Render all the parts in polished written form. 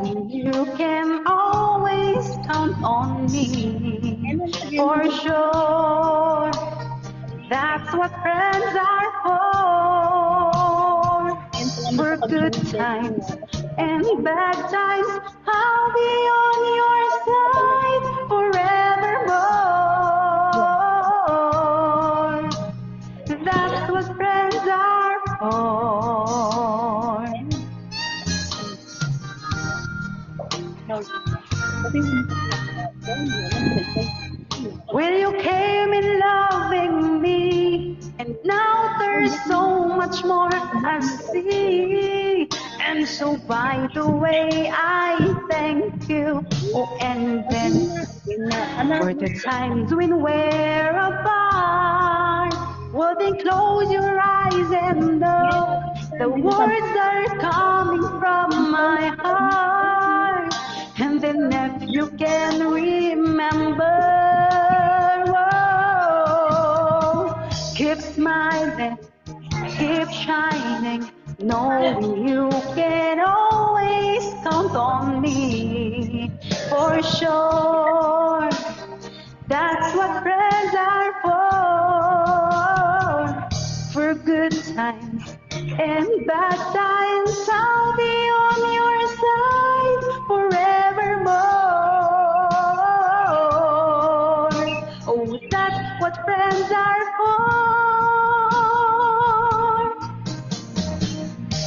you can always count on me, for sure. That's what friends are for good times and bad times. I'll be on your side forevermore. That's what friends are for. When you came in loving me, and now there's so much more I see. And so by the way, I thank you. Oh, and then for the times when we're apart, well then close your eyes and know the words are coming from my heart. And then if you can remember, whoa, keep smiling, keep shining, knowing you can always count on me, for sure. That's what friends are for good times and bad times. I'll be on your side forevermore. Oh, that's what friends are for.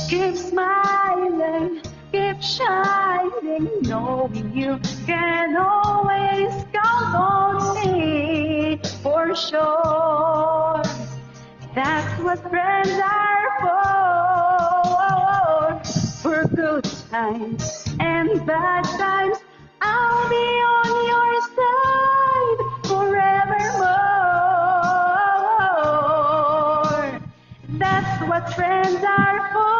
Keep smiling, keep shining, knowing you can always count on me, for sure. That's what friends are for good times and bad times. I'll be on your side forevermore. That's what friends are for.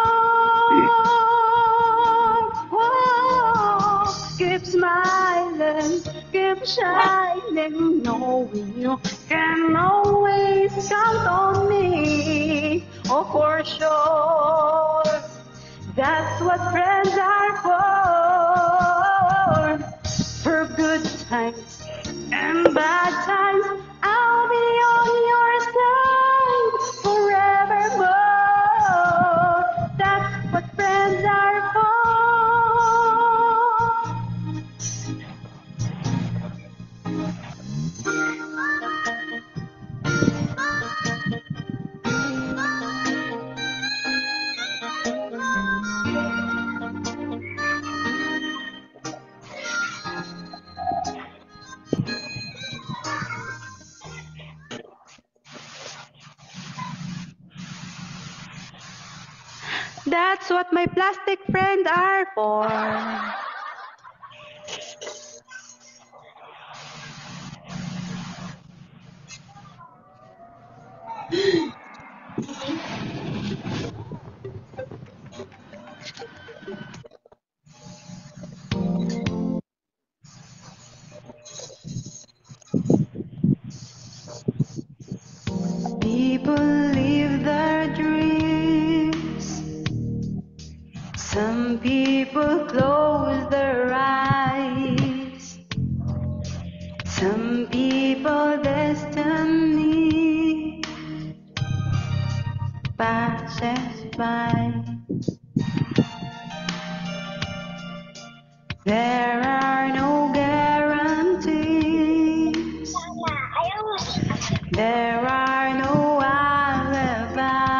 Whoa. Keep smiling, keep shining, knowing you can always count on me, oh for sure. That's what friends are for good times and bad times. I'll be on your side forevermore. That's what friends are for. That's what my plastic friends are for. People live their dreams. Some people close their eyes. Some people destiny passes by. There are no guarantees. There are no alibis.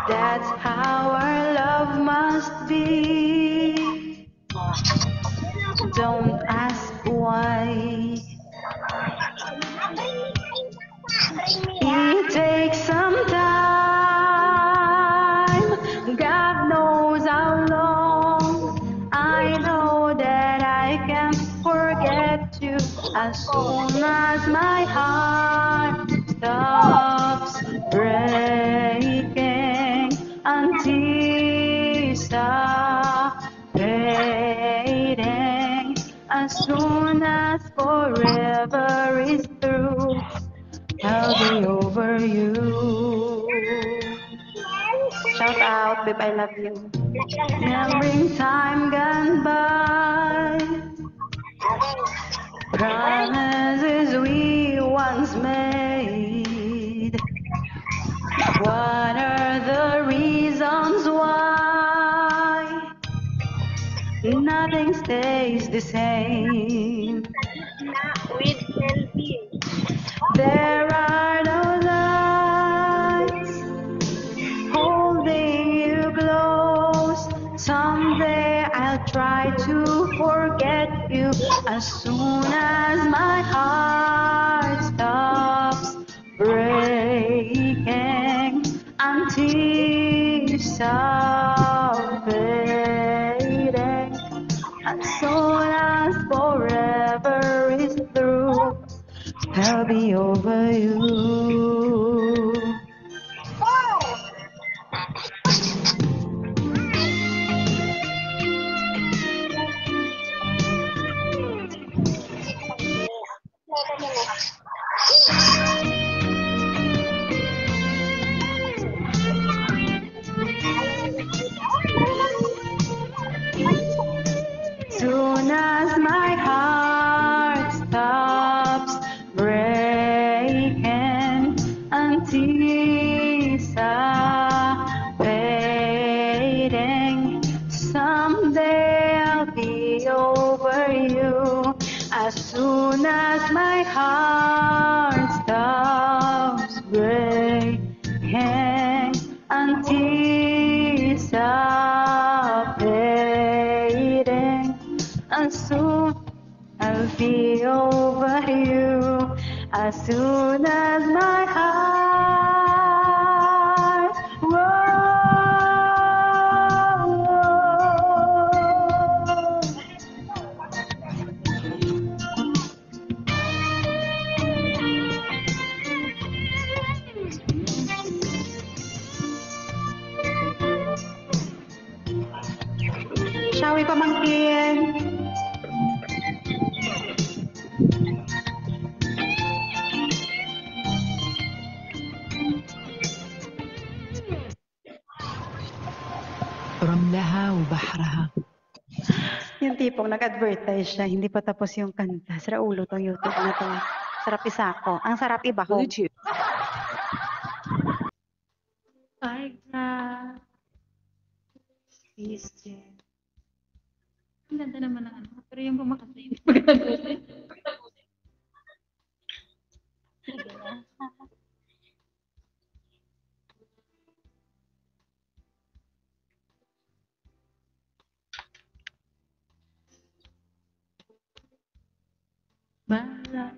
That's how our love must be. Don't ask why. It takes some time. God knows how long. I know that I can't forget you as soon as my heart stops breaking until stop fading. As soon as forever is through, I'll be over you. Shout out, babe, I love you. Remembering time gone by, promises we once made. What are the reasons why nothing stays the same? There are no lights holding you close. Someday I'll try to forget you as soon as my heart stops breaking until stop fading. As soon as forever is through, I'll be over you. Soon as my heart stops breaking until stop fading, someday I'll be over you. As soon as my heart stops breaking until stop fading, and soon I'll be over you. As soon as my heart Shall we, pamangkin? رملها وبحرها. Yung tipong nag-advertise siya, hindi pa tapos yung kanta. Sira ulo tong YouTube na to. Sarap isako. Ang sarap ibahog. Bluetooth. I got this day. Ang ganda naman ng ano. Pero yung kumakanta, hindi pa ganagusin. Sige na. Bala.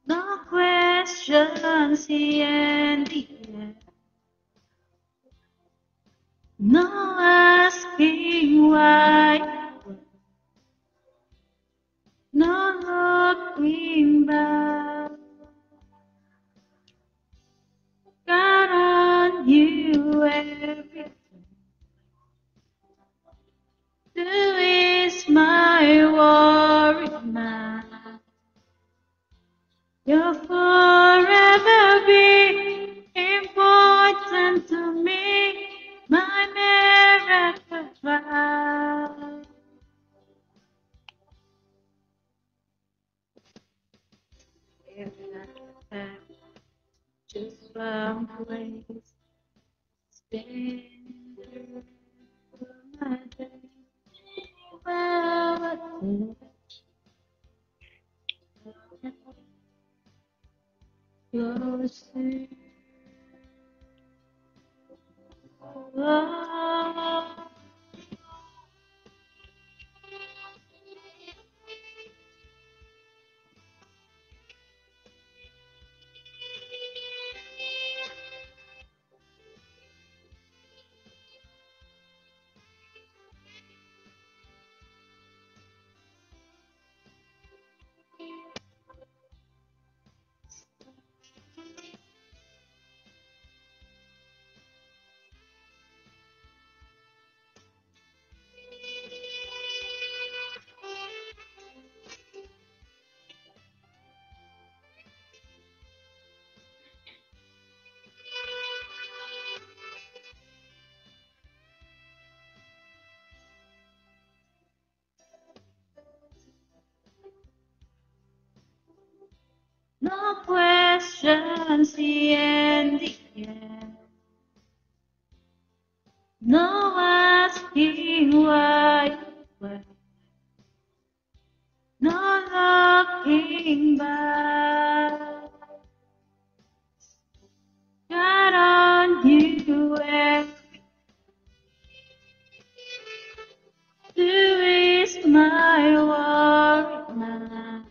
No questions in the end. No asking why. No looking back. Got on you everything. To ease my worry now. You'll forever be important to me, my miracle child. If I have just one place, spend No questions in the end. No asking why you went. No looking back. Got on you and you is my worry now.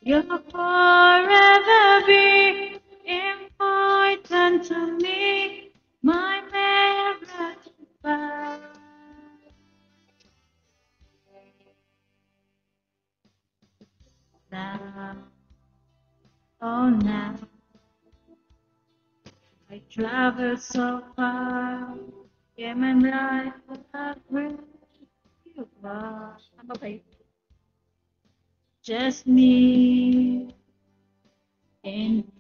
You'll forever be important to me, my marriage vow. Now, oh now, I travel so far, yeah, my life where you are. Okay. Just me and you.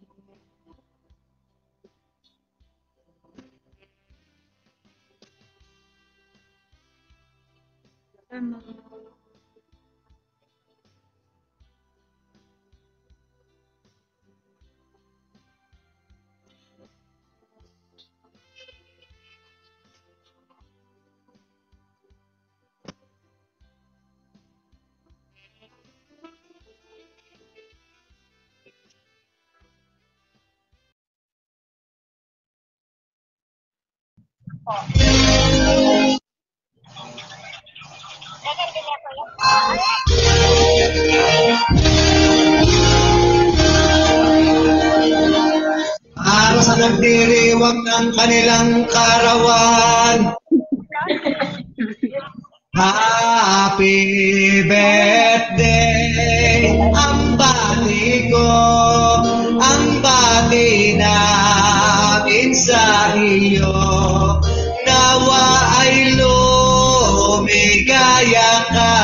Araw sa nagdiriwang ng kanilang karawan. Happy birthday, ang bati ko, ang bati namin sa iyo. Nawa ay lumigaya ka.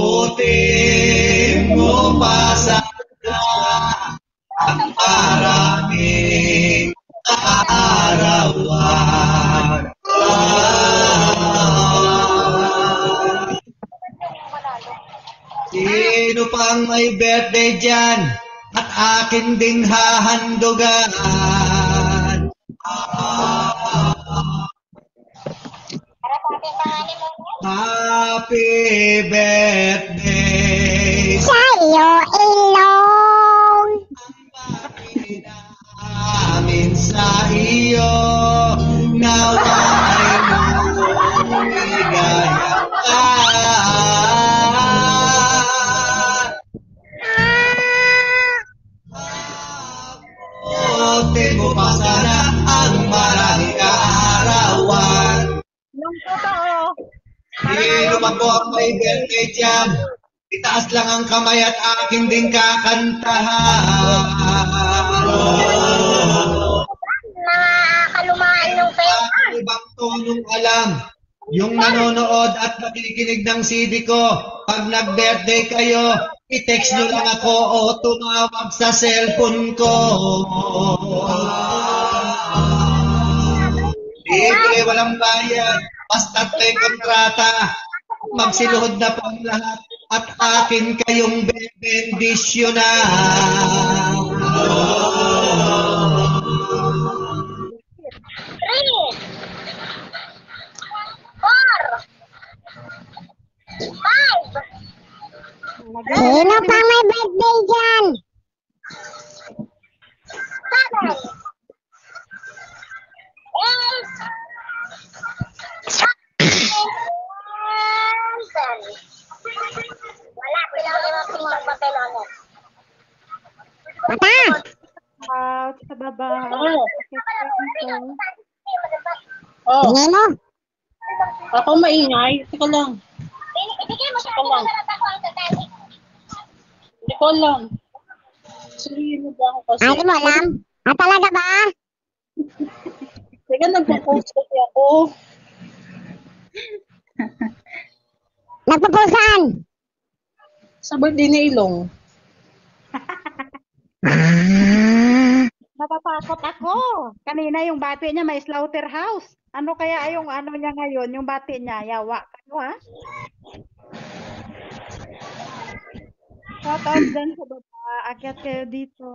Abutin mo pa sana ang maraming kaarawan. Sino pang may birthday dyan at akin ding hahandugan? Happy birthday sa'yo, Ilong. namin sa iyo. Nawa ay lumigaya ka. Abutin mo pa sana ang maraming kaarawan. Yung totoo. Sino man po ang may birthday dyan, itaas lang ang kamay at akin din kakantahan. Mga kalumaan ng pera. Ang ibang tonong alam, yung nanonood at nakikinig ng CD ko, pag nag-birthday kayo, i-text nyo lang ako o tumawag sa cellphone ko. Libre, walang bayad. Basta't may kontrata. Magsiluhod na po ang lahat. at akin kayong bebendisyonan. 3, 4, 5, Sino pang may birthday dyan? 7, 8, 10. Wala, pinaka-limang magpapelones. Mata! Sa baba. Oh, Tingin mo? ako maingay. Teka lang. Ibigay mo sa akin na ako ang tatali. Hindi ko alam. Sabihin mo ba ako kasi? Ay, di mo alam? Ah, talaga ba? Teka, nagpo-post kasi ako. Nagpo-post saan? Sa birthday ni Ilong. Natatakot ako. Kanina yung bati niya may slaughterhouse. Ano kaya yung ano niya ngayon, yung bati niya? Yawa kayo ha? Shout out dyan sa baba. Akyat kayo dito.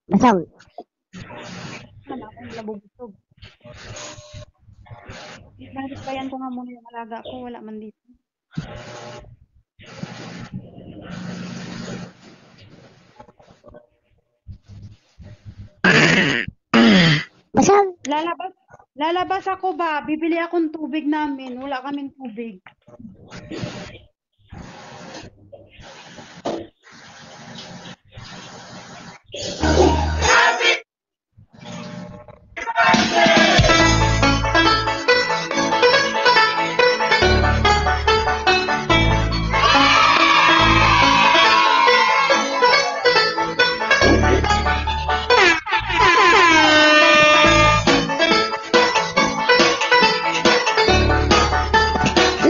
Busog. Ano akong nabubusog. Bayan ko nga muna yung alaga ko. Wala man dito. Busog. Lalabas ako ba? Bibili akong tubig namin. Wala kaming tubig.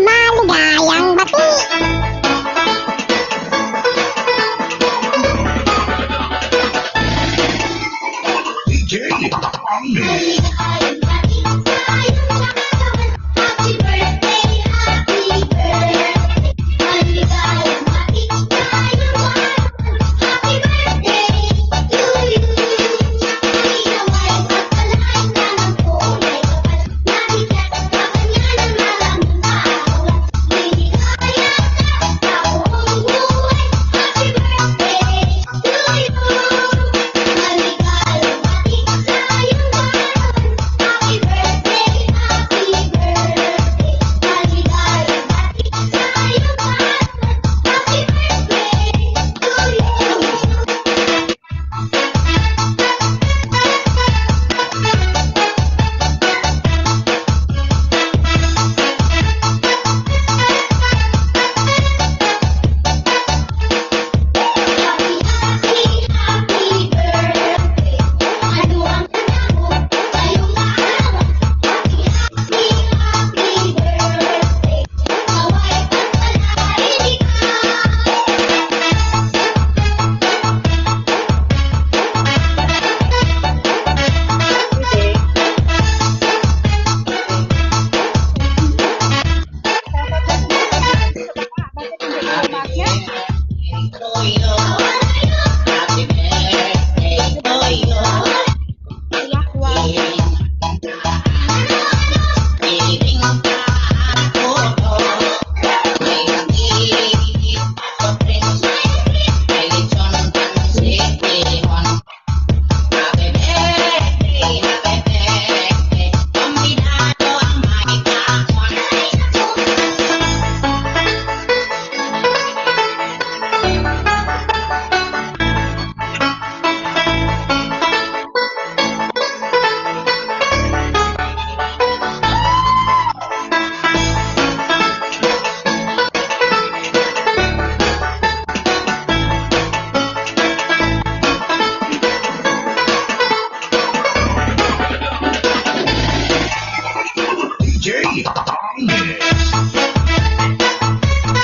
Maligayang bati.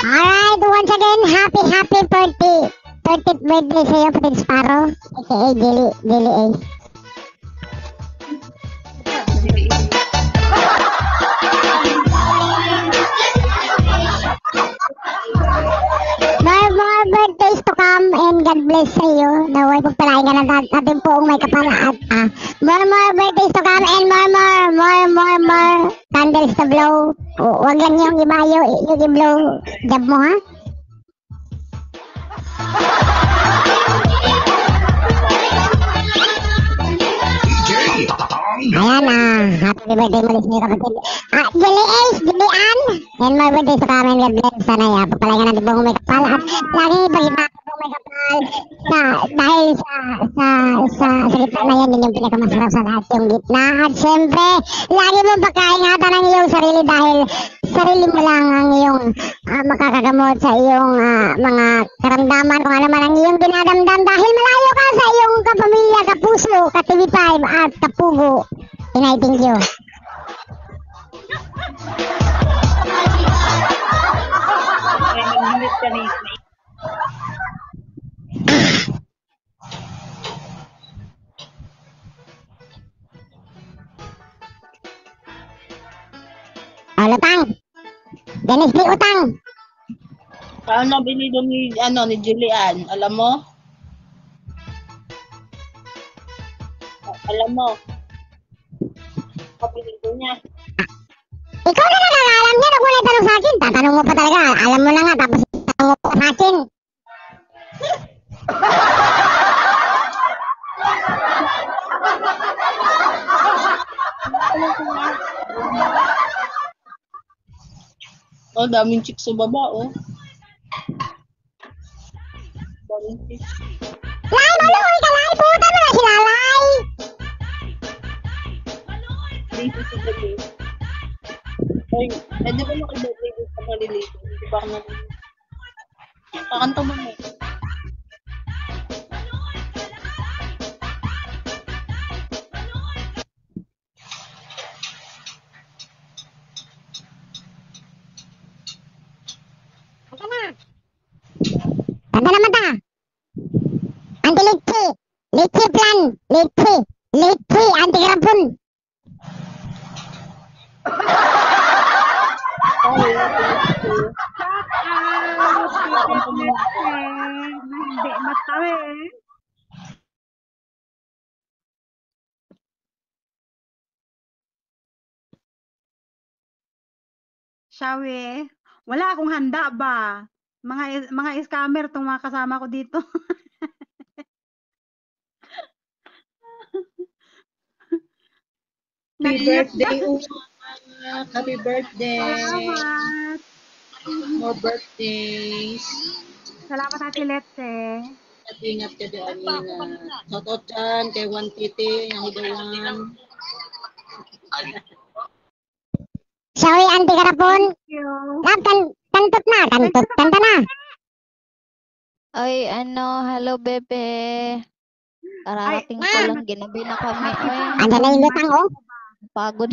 Alright, once again, happy 30th birthday sa iyo, Prince Sparrow, aka Jelly A. bless sa iyo. Naway pagpalain ka ng ating poong may kapal at more birthdays to come and more candles to blow. Huwag lang yung ibayo, yung i-blow job mo ha. Ayan happy birthday muli sa iyo kapatid. Julie Ace, Julie Ann, and more birthdays to come and God bless. Sana pagpalain ka ng ating poong may kapal at lagi ipagita ang may kapal dahil sa gitna na yan, yun yung pinakamasarap sa lahat, yung gitna. At syempre, lagi mong pagkaingatan ang iyong sarili dahil sarili mo lang ang iyong makakagamot sa iyong mga karamdaman, kung ano man ang iyong dinadamdam dahil malayo ka sa iyong kapamilya, kapuso, ka-TV5 at kapugo. Inay, thank you. Ay, nag-minute ka ni. Utang. Dennis D. Utang. Paano binili ni Julian? Alam mo? Alam mo? Kapilido niya. Ikaw na nakakalam niya, huwag mo na itanong sa akin. Tatanong mo pa talaga. Alam mo na nga, tapos itanong mo pa sa akin. Oh, daming chicks sa baba, oh. Daming chicks. Lai, maluhoy ka, Lai. Puta mo na sila, Lai. Dito sa gabi. Ay, pwede ba makidobay dito sa malilito? Hindi ba ako nalilito? Kakanta mo mo. Tanda naman ta. Anti-litchi. Litchi plan. Litchi. Anti-karapun. Hindi matawi. Shawi, wala akong handa ba? Mga scammer tong mga kasama ko dito. Happy birthday, Uma. Happy birthday. Salamat. More birthdays. Salamat Ate Letse. At ingat ka dyan, Nina. Shoutout dyan kay Juan Titi, yung hidawan. Sorry, anti-karapun. Thank you. Lab, kanta na. Ay, hello, bebe. Kararating ko lang, ginabi na kami. Ay, Andiyan na yung lutang, oh. pagod.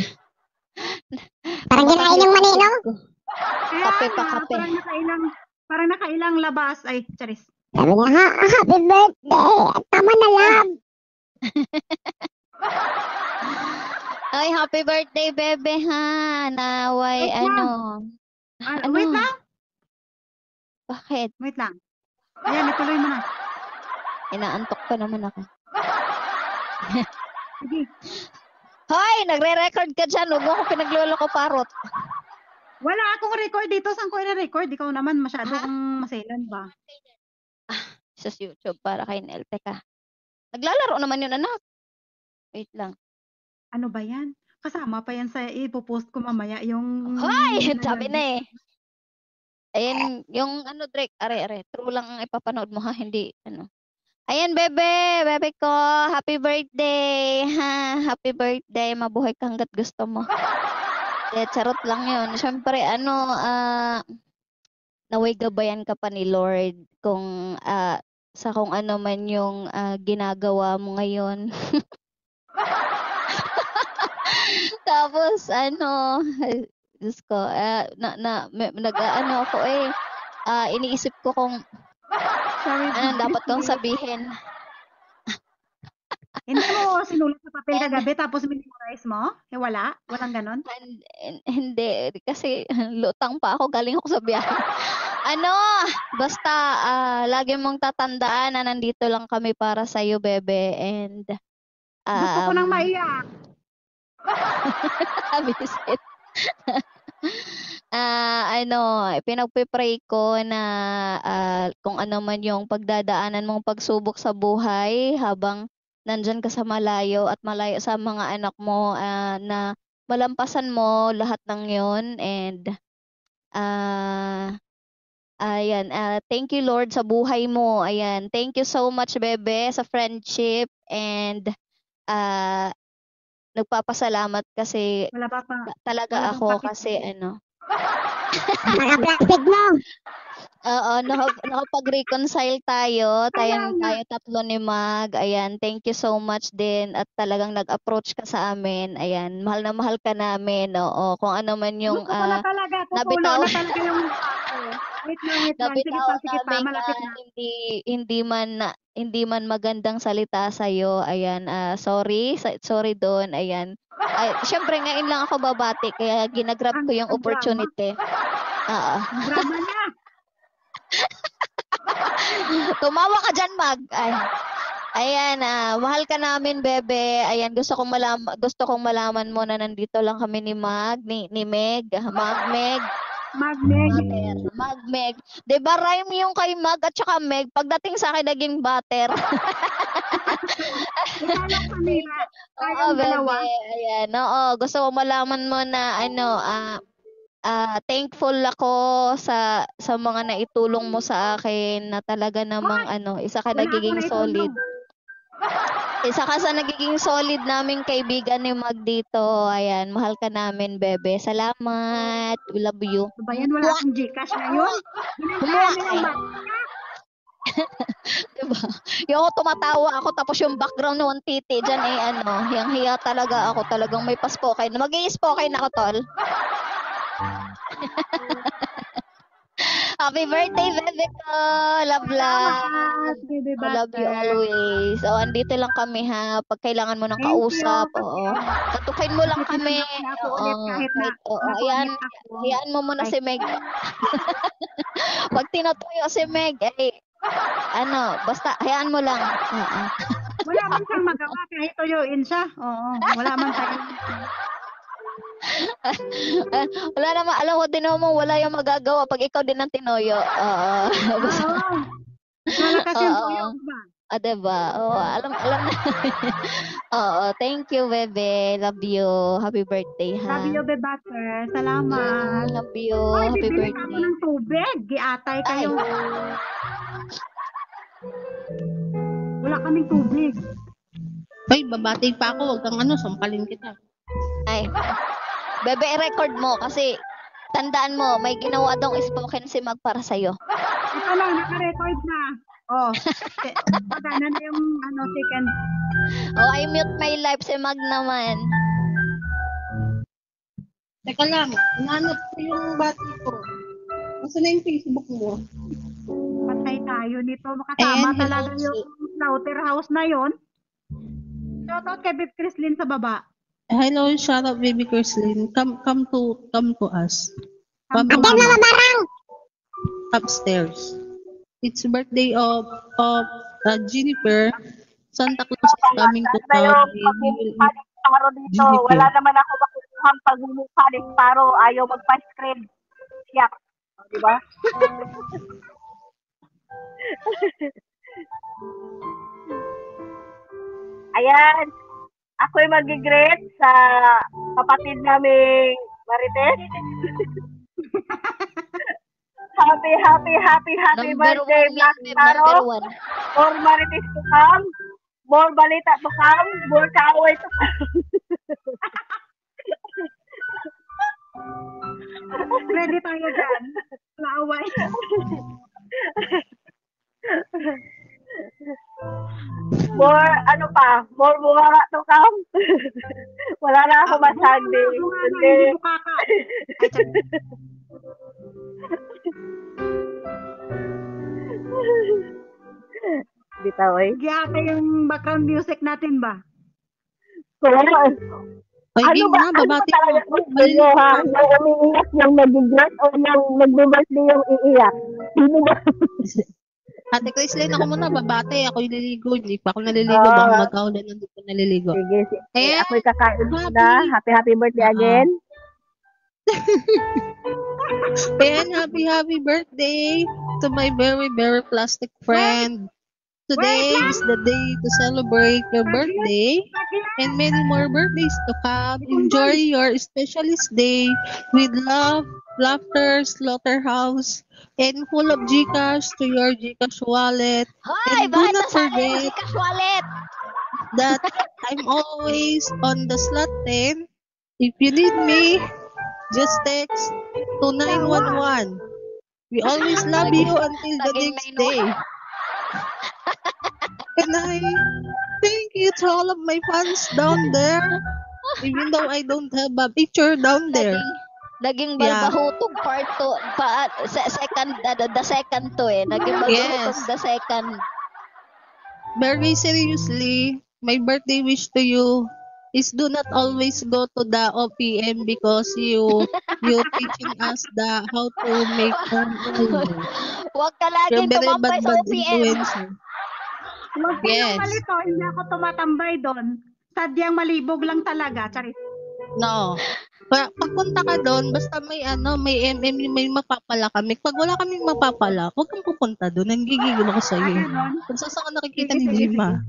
Parang ginain yung mani, no? Kape pa, kape. Parang nakailang labas. Ay, charis. Sabi niya, happy birthday. Tama na, lab. Ay, happy birthday, bebe, ha. Naway, Wait lang. Wait lang. Bakit? Wait lang. Ayan, ituloy mo na. Inaantok pa naman ako. Sige. Hoy, nagre-record ka dyan. Huwag mo ako pinagluloko parot. Wala akong record dito. Saan ko i-record? Ikaw naman masyadong maselan ba? Sa YouTube para kay Nel. Teka. Naglalaro naman yun, anak. Wait lang. Ano ba yan? Kasama pa yan sa ipopost ko mamaya yung... Hoy! Sabi na eh. Ayan, yung Drake, are. True lang ang ipapanood mo ha, hindi, Ayan, bebe ko, happy birthday, ha, happy birthday, mabuhay ka hanggat gusto mo. Charot lang yun. Siyempre, naway gabayan ka pa ni Lord kung, sa kung ano man yung ginagawa mo ngayon. Tapos, Diyos ko, ako iniisip ko kung Sorry, anong dapat kong sabihin. Hindi mo sinulat sa papel kagabi tapos minimorize mo? Wala? Walang ganon? Hindi, kasi lutang pa ako, galing ako sa biyahe. Ano, basta lagi mong tatandaan na nandito lang kami para sa iyo, bebe. And Gusto ko nang um, maiyak. visit. Pinagpe-pray ko na kung ano man yung pagdadaanan mong pagsubok sa buhay habang nandyan ka sa malayo at malayo sa mga anak mo, na malampasan mo lahat ng yon. And ayan, thank you Lord sa buhay mo. Ayan, thank you so much, bebe, sa friendship. And nagpapasalamat kasi Wala pa. talaga Wala bang ako pakit? kasi Naka-plastic mo. oo, nakapag-reconcile tayo, tayo tatlo ni Mag. Ayan, thank you so much din at talagang nag-approach ka sa amin. Ayan, mahal na mahal ka namin. Oo, kung ano man yung Gusto ko na talaga. Tutulo nabitaw na talaga yung ako. Wait lang. Sige nabitawan pa. namin Malapit na. hindi man magandang salita sa iyo. Ayan, sorry doon. Ayan. Ay, syempre ngayon lang ako babati kaya ginagrab ko yung Ang opportunity. Oo. Drama na. Tumawa ka dyan, Mag. Ay. Ayan, mahal ka namin, bebe. Ayan, gusto kong malaman mo na nandito lang kami ni Mag, ni Meg, Meg. Mag. 'Di ba rhyme yung kay Mag at saka Meg, pagdating sa akin naging butter. Ikaw Pamela. Oo, Tayong dalawa. bebe. Ayan, oo. Gusto ko malaman mo na thankful ako sa mga naitulong mo sa akin na talaga namang isa ka Wala akong nagiging solid. naitulong. Isa ka sa nagiging solid naming kaibigan ni Mag dito. Ayan, mahal ka namin, bebe. Salamat. We love you. Bayan, wala akong Gcash ngayon. Ginagawa na yung Diba? Yung ako tumatawa ako tapos yung background ng titi dyan yung hiya talaga ako. Talagang may paspoken. Mag-i-spoken ako, tol. Happy birthday, bebe ko. Love. Baby I love you always. Andito lang kami ha. Pag kailangan mo ng Thank kausap, you. Katukin mo lang kami. Ako ulit kahit na Ayan. Hayaan mo muna si Meg. Pag tinutuyo si Meg, basta hayaan mo lang. Wala man siyang magawa kahit tuyuin siya. Oo, wala man tayo. Wala naman, alam mo din mo, wala yung magagawa pag ikaw din ang tinoyo. Basta, Wala kasi yung Oo. tuyo ba? diba? Alam na. Thank you, bebe. Love you. Happy birthday, ha? Love you, Bebater. Salamat. Love you. Ay, Happy bibili ako birthday. ng tubig. Giatay kayo. Wala kaming tubig. Hoy, babati pa ako. Huwag kang sampalin kita. Ay. Bebe, i-record mo kasi tandaan mo, may ginawa dong spoken si Mag para sa'yo. Ito lang, naka-record na. Pagana na yung second. I mute my live si Mag naman. Teka lang, nanap ko yung bati ko. Nasa na yung Facebook mo? Patay tayo nito. Makasama And talaga hello, yung slaughterhouse na yon. Shoutout kay Beb Crislin sa baba. Hello, shout out baby Kirslyn. Come to us. Come to Again, Mama Marang. upstairs. It's birthday of Jennifer. Santa Claus is coming to town. We will eat Paro dito. Jennifer. Wala naman ako makukuhang pagmumukha ni Paro. Ayaw magpa-script. Siyak. Di ba? Ayan. Ako'y mag-greet sa kapatid naming Marites. Happy Number birthday, one Black yan, Beb. Sparrow. Number one. More Marites to come. More balita to come. More kaaway to come. Ready tayo dyan. Laaway. More bumara to come. Wala na ako masabi. Kundi, Bukaka. bitaw eh. Giatay yung background music natin ba? Wala. Ay, Ano game ba? na, Ano ba babati talaga ko. gusto nyo, ha? Yung umiiyak, yung nag-birth, o yung nag-birthday yung iiyak? Sino ba? Ate Chrislyn, ako muna, babati. Ako ililigo. Hindi pa ako naliligo. Baka Ah, magkaulan, hindi ko naliligo. sige, sige. Ayan, Ako'y kakain happy. muna. Happy birthday Oo. again. Ayan, happy birthday to my very, very plastic friend. Today is the day to celebrate your birthday and many more birthdays to come. Enjoy your specialist day with love, laughter, slaughterhouse, and full of Gcash to your Gcash wallet. Hoy, And do bakit not nasali yung forget Gcash wallet? that I'm always on the slot 10. If you need me, just text 2911. We always love you until the Naging next 9-1. day. And I thank you to all of my fans down there. Even though I don't have a picture down there. Naging Yeah. balbahutog part 2, second, the second to eh. Naging balbahutog Yes. the second. Very seriously, my birthday wish to you is do not always go to the OPM because you teaching us how to make Huwag ka you're laging very tumambay sa bad OPM. influencer. Huwag Yes. kayong malito, hindi ako tumatambay doon. Sadyang malibog lang talaga. Charis. No. Pagpunta ka doon, basta may may mapapala kami. Pag wala kaming mapapala, huwag kang pupunta doon. Nanggigigil ako sa iyo. Ganon. Kung saan ka nakikita Sige, ni sige, Jima.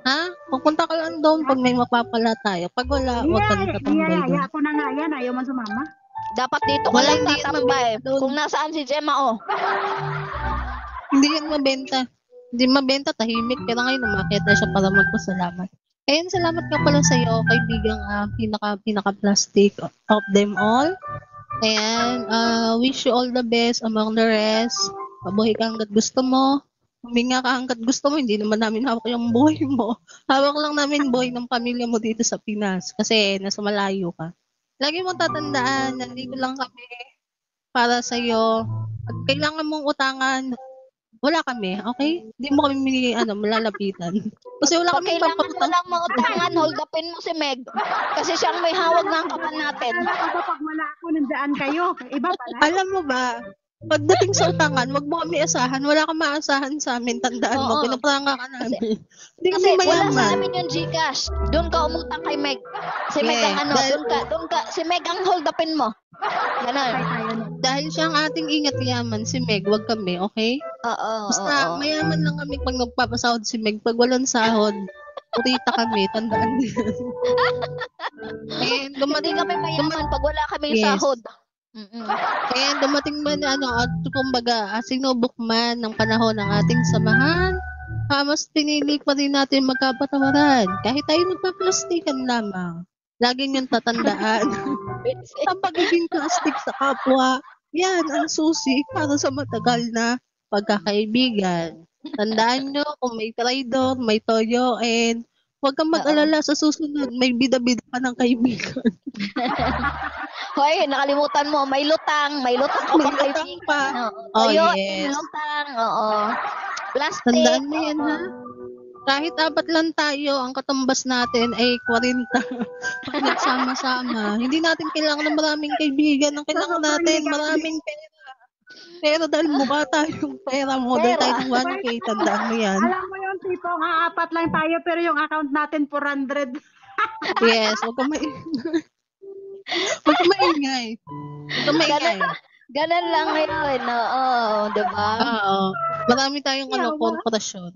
Ha? Pupunta ka lang doon pag may mapapala tayo. Pag wala, huwag kang tatambay doon. Ako na nga yan. Ayaw man sumama. Dapat dito ka Wala, lang hindi yan tatambay. mabenta doon. Kung nasaan si Gemma, oh. Hindi yan mabenta. Hindi mabenta, tahimik. Pero ngayon, umakyat na siya para magpasalamat. Ayun, salamat ka pala sa iyo, kaibigang pinaka-plastic of them all. Ayan, wish you all the best among the rest. Mabuhay ka hanggat gusto mo. Huminga ka hanggat gusto mo. Hindi naman namin hawak yung buhay mo. Hawak lang namin buhay ng pamilya mo dito sa Pinas. Kasi nasa malayo ka. Lagi mong tatandaan, nandito lang kami para sa iyo. Pag kailangan mong utangan, wala kami, okay? Hindi mo kami malalapitan. Kasi wala Pag kami kailangan mo papakutang. lang mautangan, hold upin mo si Meg. Kasi siyang may hawag ng kapan natin. Alam ko ba pag wala ako, nandaan kayo. Iba pala. Alam mo ba, pagdating sa utangan, wag mo kami asahan. Wala kang maasahan sa amin. Tandaan mo, Oo. pinapranga ka namin. Hindi kami Kasi wala sa mayaman. amin yung Gcash. Doon ka umutang kay Meg. Si Meg Yeah, ang doon ka, si Meg ang hold upin mo. Ganon. Dahil siya ang ating ingat yaman, si Meg, wag kami, okay? Oo, Basta oo. mayaman lang kami pag nagpapasahod si Meg. Pag walang sahod, purita kami. Tandaan niyo. And Hindi kami mayaman pag wala kaming Yes. sahod. Mm-mm. And dumating man at kumbaga sinubok man ng panahon ng ating samahan, mas pinili pa rin natin magkapatawaran. Kahit tayo nagpaplastikan lamang. Lagi niyong tatandaan. Ang pagiging plastic sa kapwa, yan ang susi para sa matagal na pagkakaibigan. Tandaan nyo, kung may traidor, may toyo, and huwag kang mag-alala sa susunod, may bida-bida ka ng kaibigan. Hoy, nakalimutan mo, may lutang ka May pang lutang kaibigan. pa. Oo. Oh, Tayo, yes. lutang, oo. Plastic. Tandaan mo yan, oo. ha? Kahit apat lang tayo, ang katumbas natin ay 40. Pag nagsama-sama, hindi natin kailangan ng maraming kaibigan. Ang kailangan natin, maraming pera. Pero dahil mukha tayong pera mo, dahil tayo ng 1K, tandaan mo yan. Alam mo yung tipong apat lang tayo pero yung account natin 400. Yes, huwag kang maingay. Huwag kang maingay. Huwag kang maingay. Ganun lang ngayon, oo, diba? Oo. Marami tayong korporasyon.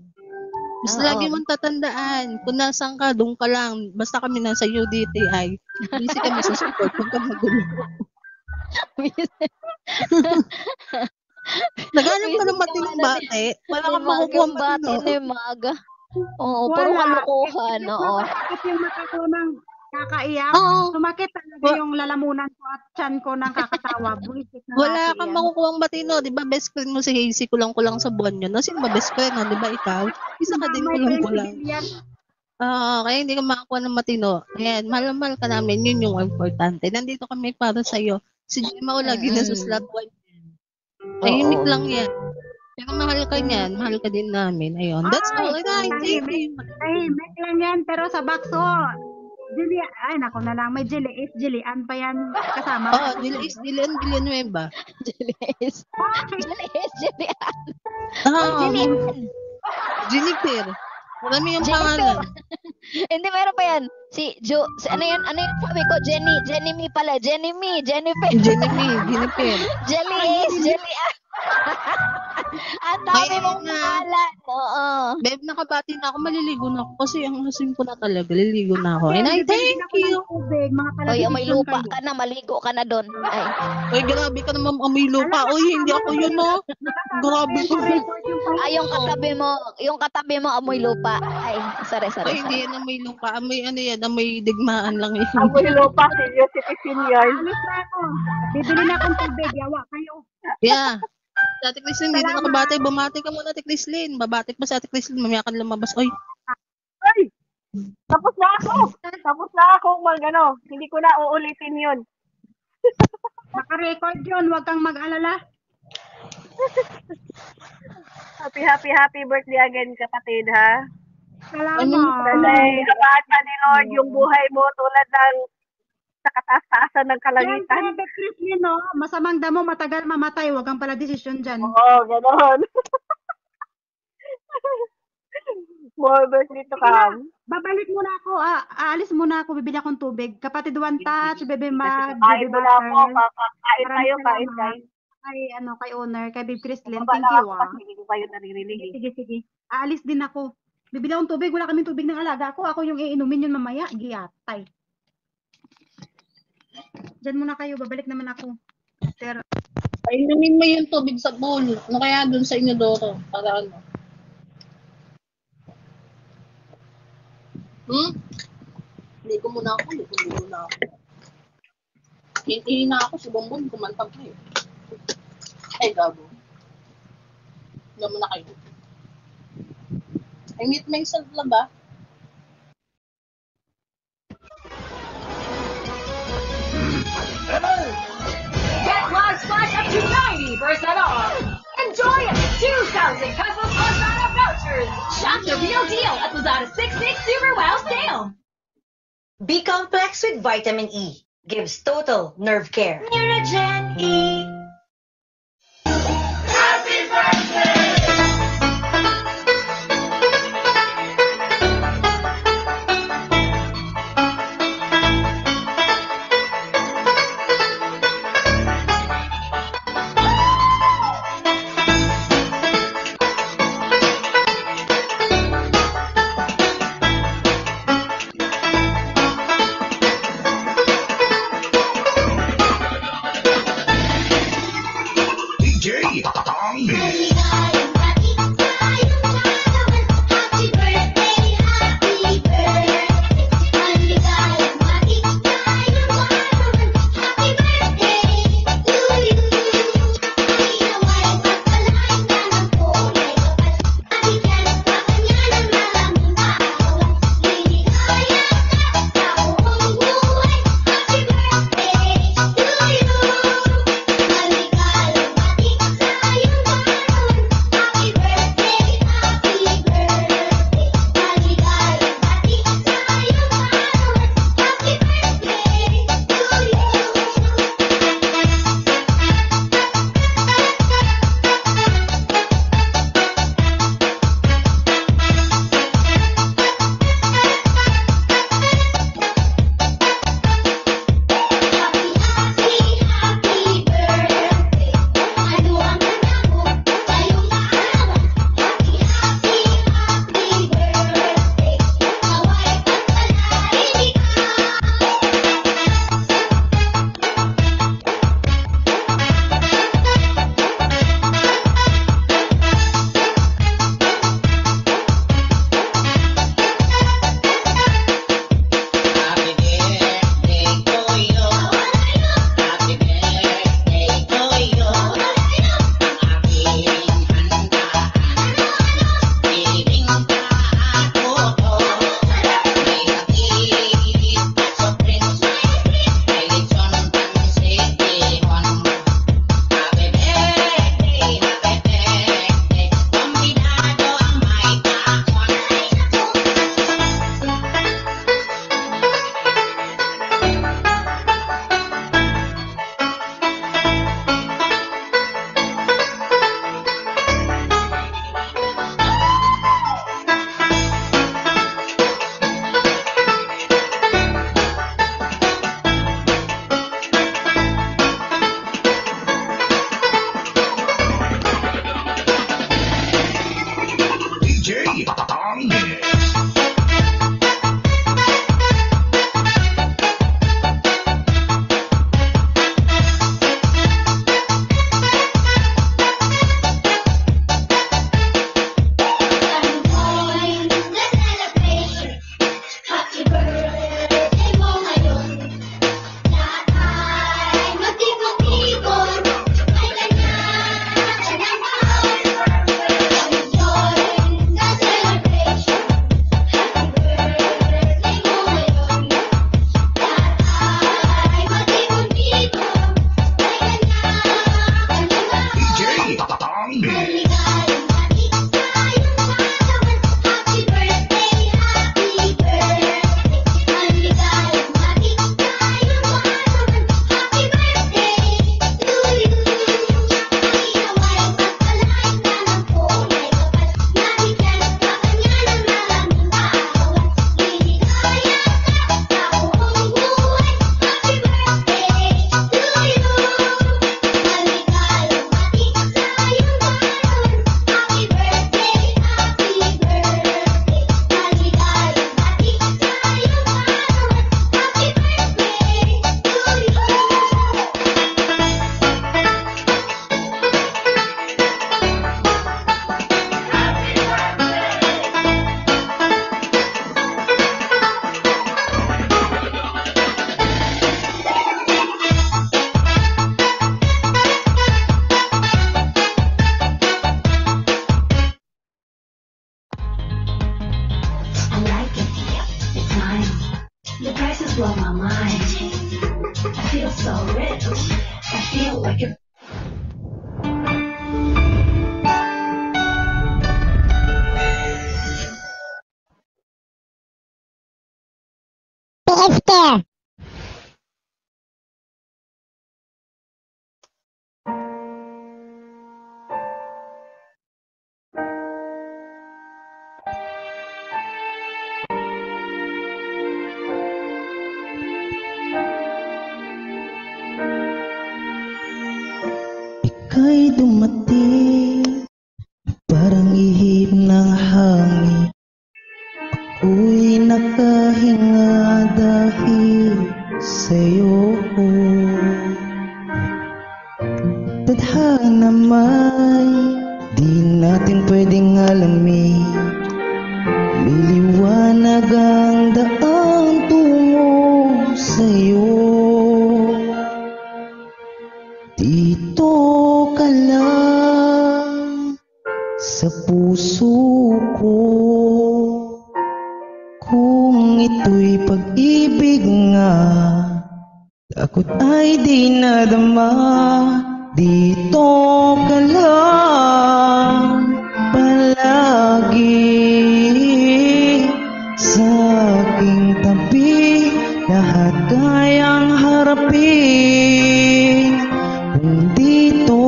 Basta Oo. lagi mong tatandaan, kung nasan ka, doon ka lang. Basta kami nasa UDTI. Busy kami sa support, huwag kang magulo. Naghanap ka ng matinong bate, wala kang makukuha Yung bati matino. ni Mag. Oo, puro kalokohan, oo. Sumakit yung mata ko ng kakaiyak. Oo. Sumakit talaga yung lalamunan ko at tiyan ko ng kakatawa. Buisit na Wala natin kang yan. makukuha matino, di ba best friend mo si Hazy, kulang-kulang sa buwan yun. No? Sino ba best friend mo, di ba ikaw? Isa ka din May kulang-kulang. yan. Kaya hindi ka makakuha ng matino. Ayan, mahal na mahal ka namin, yun yung importante. Nandito kami para sa'yo. Si Gemma o lagi na sa slot 1 yan. Tahimik lang yan. Pero mahal ka niyan, mahal ka din namin. Ayun, that's all. Thank you. Tahimik lang yan pero sa bakso. Julia, ay nako na lang, may Jelly Ace, Jelly Ann pa yan kasama. Oo, Dilian Villanueva. Jelis. Jelis, Jelian. Ah, Jelian. Jennifer. Marami yung Jennifer. pangalan. Hindi, meron pa yan. Ano yan? Ano yung sabi ko? Jenny Me pala. Jenny Me, Jennifer. Jennifer. Jelly Ace, Jelly Ann. Ang dami May mong na. pangalan. Oo. Babe, nakabati na ako. Maliligo na ako kasi ang asim ko na talaga. Liligo na ako. And I Bibili thank ako ng you. tubig, mga Oy, may kalabitson lupa kayo. ka na. Maligo ka na doon. Ay. Uy, grabe ka naman amoy lupa. Uy, hindi ako yun, no? Grabe ko. Yung katabi mo amoy lupa. Ay, sorry. Ay, hindi yan amoy lupa. Amoy ano yan, amoy digmaan lang yun. Amoy lupa, Josephine yan. Alis na ako. Bibili na akong tubig. Yawa kayo. Yeah. Si Ate Chrislyn, hindi na nakabati. Bumati ka muna, Ate Chrislyn. Babati pa si Ate Chrislyn. Mamaya ka lumabas. Oy, Ay! Tapos na ako. Hindi ko na uulitin yun. Naka-record yun. Huwag kang mag-alala. Happy birthday again, kapatid, ha? Salamat. Sanay, lahat pa ni Lord yung buhay mo tulad ng sa kataas-taasan ng Yan, kalangitan. Bebe Chrislyn, no? Masamang damo, matagal mamatay. Huwag kang pala desisyon dyan. Oo, gano'n. More birthday to come. Babalik muna ako. Aalis muna ako. Bibili akong tubig. Kapatid One Touch, Bebe Mag, Kain Bebe mo na ako. Butter. Kain tayo, kain. Kay owner, kay Bebe Chrislyn. Baba Thank na you, ako ah. kasi hindi ko kayo naririnig. Sige. Aalis din ako. Bibili akong tubig. Wala kaming tubig ng alaga ko. Ako yung iinumin yun mamaya. Giyatay. Diyan muna kayo. Babalik naman ako. Pero, painumin mo yung tubig sa bowl. Ano kaya dun sa inyo, Doro? Para ano? Ligo muna ako. Hintihin na ako si Bongbong. Kumanta pa eh. Ay, gago. Higa muna kayo. I meet myself lang ba? Get Live Splash up to 90% off. Enjoy 2,000 pesos Lazada vouchers. Shop the real deal at Lazada 66 Super Wow Sale. B complex with vitamin E gives total nerve care. Neurogen E. spices blow my mind. I feel so rich. I feel like a PSP. Ika'y dumating, parang ihip ng hangin. Ako'y nakahinga dahil sa'yo. Tadhana may di natin pwedeng alamin. Liliwanag ang daan tungo sa'yo. Dito ka lang sa puso ko. Kung ito'y pag-ibig nga, takot ay di nadama. Dito ka lang palagi sa aking tabi. Lahat kayang harapin kung dito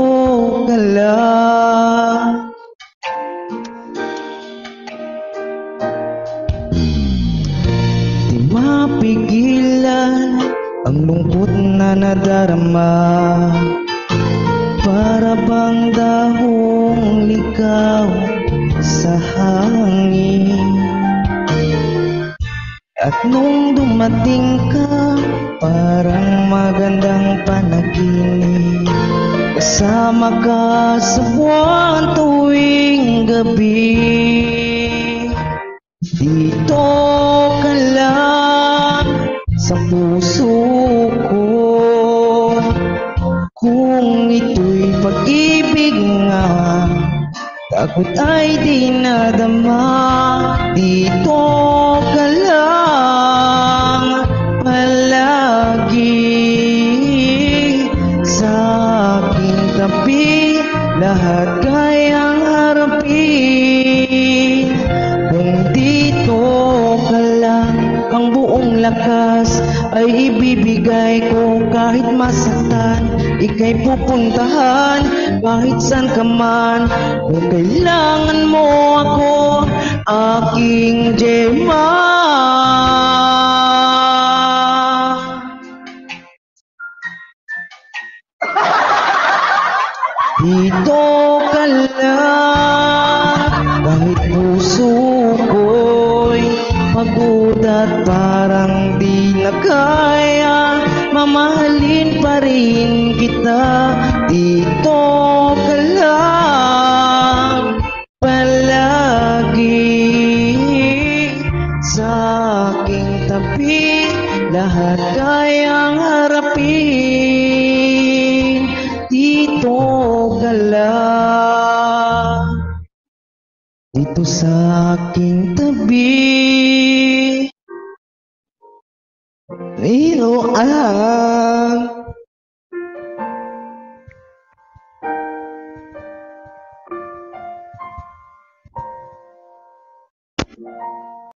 ka lang. Di mapigilan ang lungkot na nadarama. Para bang dahong ligaw sa hangin. At nung dumating ka, parang magandang panaginip. Kasama ka sa buwan tuwing gabi. Dito ka lang sa puso ko. Kung ito'y pag-ibig nga, takot ay di nadama. Dito ka lang palagi sa aking tabi. Lahat kayang harapin kung dito ka lang. Ang buong lakas ay ibibigay ko kahit masaktan. Ika'y pupuntahan kahit saan ka man. Kung kailangan mo ako, aking Gemma. Dito ka lang kahit puso ko'y pagod at parang di na kaya. Mamahalin pa rin kita. Dito ka lang palagi sa aking tabi. Lahat kayang harapin. Dito ka lang, dito sa aking tabi. Dito ka lang.